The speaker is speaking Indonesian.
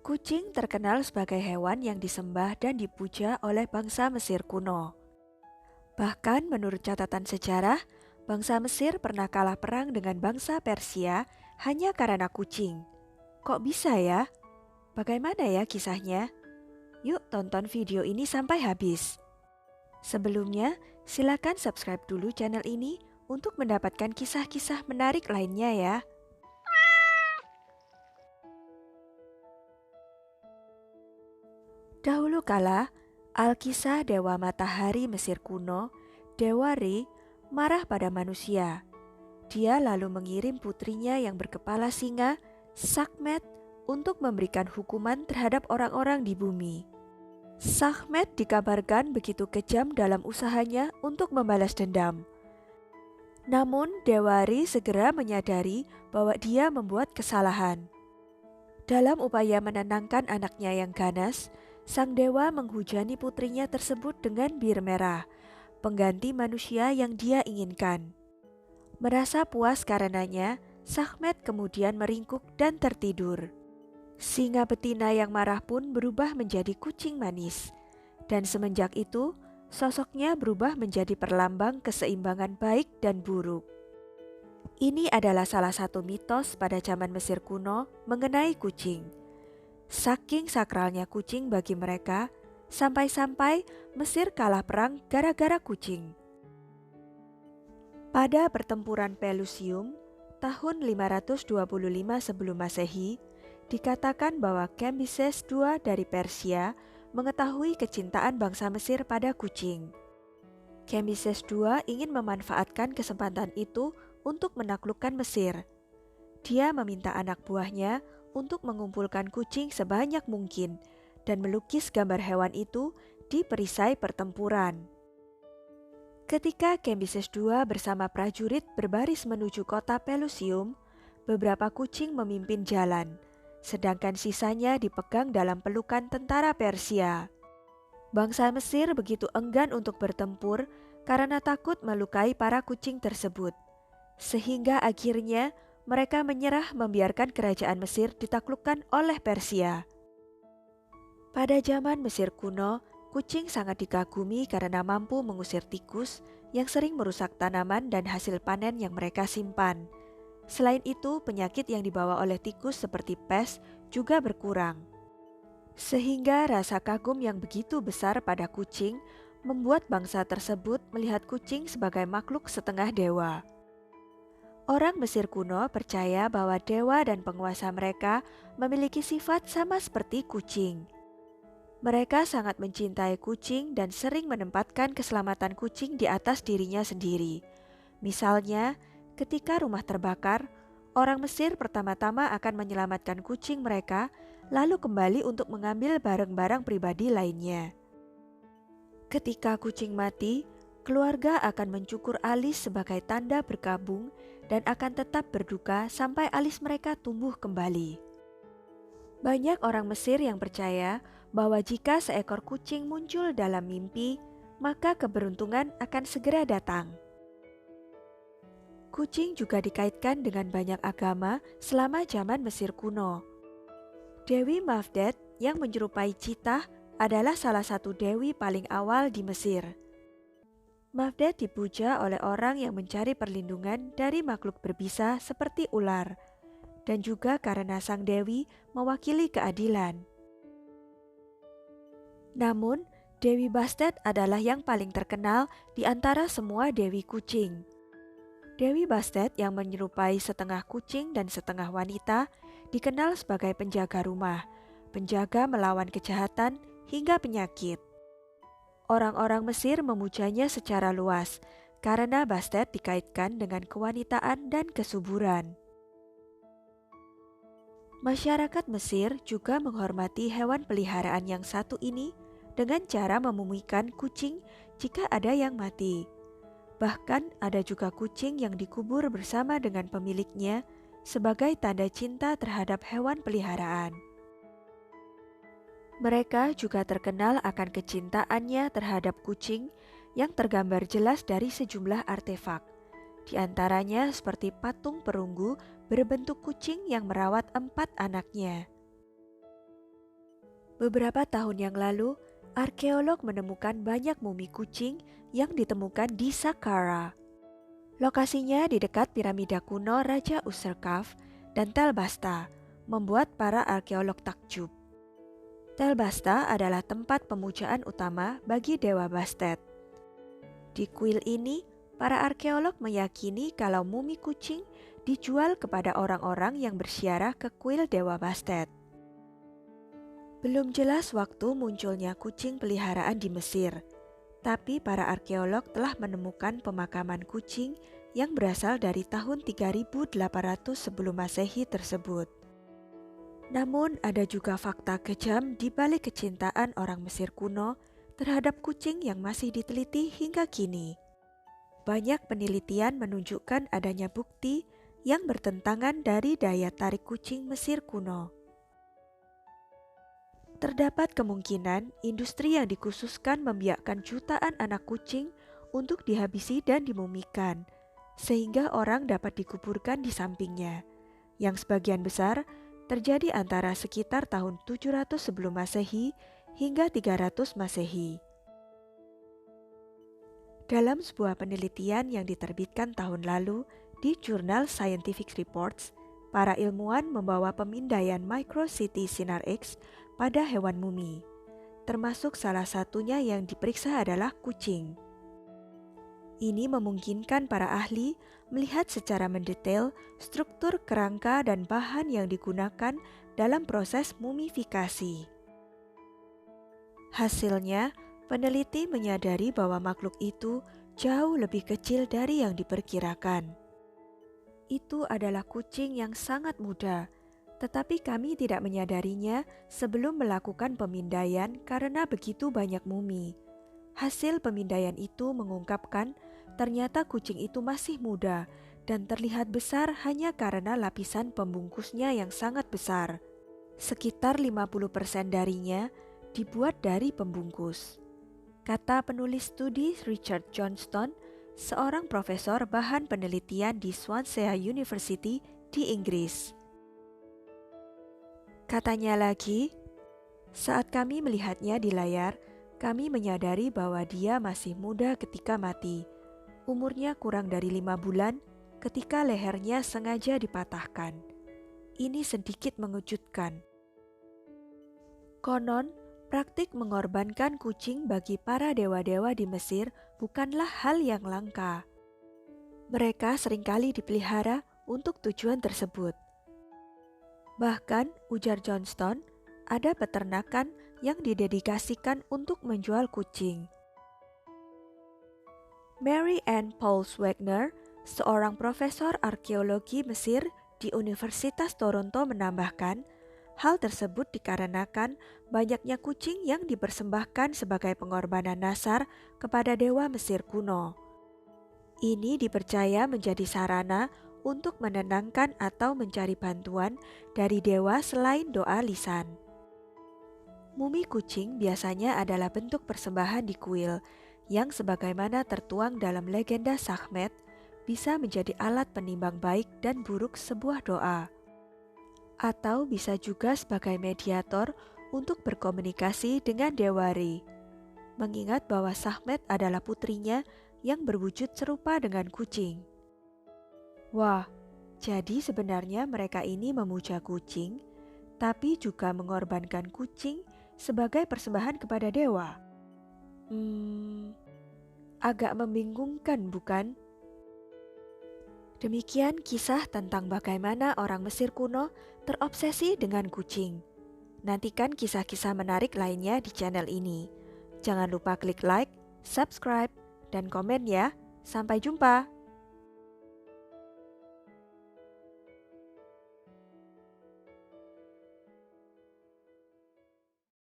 Kucing terkenal sebagai hewan yang disembah dan dipuja oleh bangsa Mesir kuno. Bahkan menurut catatan sejarah, bangsa Mesir pernah kalah perang dengan bangsa Persia hanya karena kucing. Kok bisa ya? Bagaimana ya kisahnya? Yuk tonton video ini sampai habis. Sebelumnya, silakan subscribe dulu channel ini untuk mendapatkan kisah-kisah menarik lainnya ya. Dahulu kala, Alkisah Dewa Matahari Mesir kuno, Dewa Re, marah pada manusia. Dia lalu mengirim putrinya yang berkepala singa, Sekhmet, untuk memberikan hukuman terhadap orang-orang di bumi. Sekhmet dikabarkan begitu kejam dalam usahanya untuk membalas dendam. Namun Dewa Re segera menyadari bahwa dia membuat kesalahan. Dalam upaya menenangkan anaknya yang ganas, sang dewa menghujani putrinya tersebut dengan bir merah, pengganti manusia yang dia inginkan. Merasa puas karenanya, Sekhmet kemudian meringkuk dan tertidur. Singa betina yang marah pun berubah menjadi kucing manis. Dan semenjak itu, sosoknya berubah menjadi perlambang keseimbangan baik dan buruk. Ini adalah salah satu mitos pada zaman Mesir kuno mengenai kucing. Saking sakralnya kucing bagi mereka, sampai-sampai Mesir kalah perang gara-gara kucing. Pada pertempuran Pelusium, tahun 525 sebelum Masehi, dikatakan bahwa Kambises II dari Persia mengetahui kecintaan bangsa Mesir pada kucing. Kambises II ingin memanfaatkan kesempatan itu untuk menaklukkan Mesir. Dia meminta anak buahnya untuk mengumpulkan kucing sebanyak mungkin dan melukis gambar hewan itu di perisai pertempuran. Ketika Kambises II bersama prajurit berbaris menuju kota Pelusium, beberapa kucing memimpin jalan, sedangkan sisanya dipegang dalam pelukan tentara Persia. Bangsa Mesir begitu enggan untuk bertempur karena takut melukai para kucing tersebut, sehingga akhirnya mereka menyerah membiarkan kerajaan Mesir ditaklukkan oleh Persia. Pada zaman Mesir kuno, kucing sangat dikagumi karena mampu mengusir tikus yang sering merusak tanaman dan hasil panen yang mereka simpan. Selain itu, penyakit yang dibawa oleh tikus seperti pes juga berkurang. Sehingga rasa kagum yang begitu besar pada kucing membuat bangsa tersebut melihat kucing sebagai makhluk setengah dewa. Orang Mesir kuno percaya bahwa dewa dan penguasa mereka memiliki sifat sama seperti kucing. Mereka sangat mencintai kucing dan sering menempatkan keselamatan kucing di atas dirinya sendiri. Misalnya, ketika rumah terbakar, orang Mesir pertama-tama akan menyelamatkan kucing mereka, lalu kembali untuk mengambil barang-barang pribadi lainnya. Ketika kucing mati, keluarga akan mencukur alis sebagai tanda berkabung dan akan tetap berduka sampai alis mereka tumbuh kembali. Banyak orang Mesir yang percaya bahwa jika seekor kucing muncul dalam mimpi, maka keberuntungan akan segera datang. Kucing juga dikaitkan dengan banyak agama selama zaman Mesir kuno. Dewi Mafdet yang menyerupai citah adalah salah satu dewi paling awal di Mesir. Mafdet dipuja oleh orang yang mencari perlindungan dari makhluk berbisa seperti ular, dan juga karena sang dewi mewakili keadilan. Namun, Dewi Bastet adalah yang paling terkenal di antara semua dewi kucing. Dewi Bastet yang menyerupai setengah kucing dan setengah wanita dikenal sebagai penjaga rumah, penjaga melawan kejahatan hingga penyakit. Orang-orang Mesir memujanya secara luas karena Bastet dikaitkan dengan kewanitaan dan kesuburan. Masyarakat Mesir juga menghormati hewan peliharaan yang satu ini dengan cara memumikan kucing jika ada yang mati. Bahkan ada juga kucing yang dikubur bersama dengan pemiliknya sebagai tanda cinta terhadap hewan peliharaan. Mereka juga terkenal akan kecintaannya terhadap kucing yang tergambar jelas dari sejumlah artefak. Di antaranya seperti patung perunggu berbentuk kucing yang merawat 4 anaknya. Beberapa tahun yang lalu, arkeolog menemukan banyak mumi kucing yang ditemukan di Saqqara. Lokasinya di dekat piramida kuno Raja Userkaf dan Tel Basta, membuat para arkeolog takjub. Tel Basta adalah tempat pemujaan utama bagi Dewa Bastet. Di kuil ini, para arkeolog meyakini kalau mumi kucing dijual kepada orang-orang yang bersiarah ke kuil Dewa Bastet. Belum jelas waktu munculnya kucing peliharaan di Mesir, tapi para arkeolog telah menemukan pemakaman kucing yang berasal dari tahun 3800 sebelum Masehi tersebut. Namun ada juga fakta kejam di balik kecintaan orang Mesir kuno terhadap kucing yang masih diteliti hingga kini. Banyak penelitian menunjukkan adanya bukti yang bertentangan dari daya tarik kucing Mesir kuno. Terdapat kemungkinan industri yang dikhususkan membiakkan jutaan anak kucing untuk dihabisi dan dimumikan, sehingga orang dapat dikuburkan di sampingnya, yang sebagian besar terjadi antara sekitar tahun 700 sebelum Masehi hingga 300 Masehi. Dalam sebuah penelitian yang diterbitkan tahun lalu di jurnal Scientific Reports, para ilmuwan membawa pemindaian micro-CT sinar X pada hewan mumi, termasuk salah satunya yang diperiksa adalah kucing. Ini memungkinkan para ahli melihat secara mendetail struktur kerangka dan bahan yang digunakan dalam proses mumifikasi. Hasilnya, peneliti menyadari bahwa makhluk itu jauh lebih kecil dari yang diperkirakan. Itu adalah kucing yang sangat muda, tetapi kami tidak menyadarinya sebelum melakukan pemindaian karena begitu banyak mumi. Hasil pemindaian itu mengungkapkan ternyata kucing itu masih muda dan terlihat besar hanya karena lapisan pembungkusnya yang sangat besar. Sekitar 50% darinya dibuat dari pembungkus. Kata penulis studi Richard Johnston, seorang profesor bahan penelitian di Swansea University di Inggris. Katanya lagi, saat kami melihatnya di layar, kami menyadari bahwa dia masih muda ketika mati. Umurnya kurang dari 5 bulan ketika lehernya sengaja dipatahkan. Ini sedikit mengejutkan. Konon, praktik mengorbankan kucing bagi para dewa-dewa di Mesir bukanlah hal yang langka. Mereka seringkali dipelihara untuk tujuan tersebut. Bahkan, ujar Johnston, ada peternakan yang didedikasikan untuk menjual kucing. Mary Ann Pauls Wagner, seorang profesor arkeologi Mesir di Universitas Toronto menambahkan, hal tersebut dikarenakan banyaknya kucing yang dipersembahkan sebagai pengorbanan nasar kepada dewa Mesir kuno. Ini dipercaya menjadi sarana untuk menenangkan atau mencari bantuan dari dewa selain doa lisan. Mumi kucing biasanya adalah bentuk persembahan di kuil yang sebagaimana tertuang dalam legenda Sekhmet bisa menjadi alat penimbang baik dan buruk sebuah doa. Atau bisa juga sebagai mediator untuk berkomunikasi dengan Dewa Re, mengingat bahwa Sekhmet adalah putrinya yang berwujud serupa dengan kucing. Wah, jadi sebenarnya mereka ini memuja kucing, tapi juga mengorbankan kucing sebagai persembahan kepada dewa. Agak membingungkan, bukan? Demikian kisah tentang bagaimana orang Mesir kuno terobsesi dengan kucing. Nantikan kisah-kisah menarik lainnya di channel ini. Jangan lupa klik like, subscribe, dan komen ya. Sampai jumpa!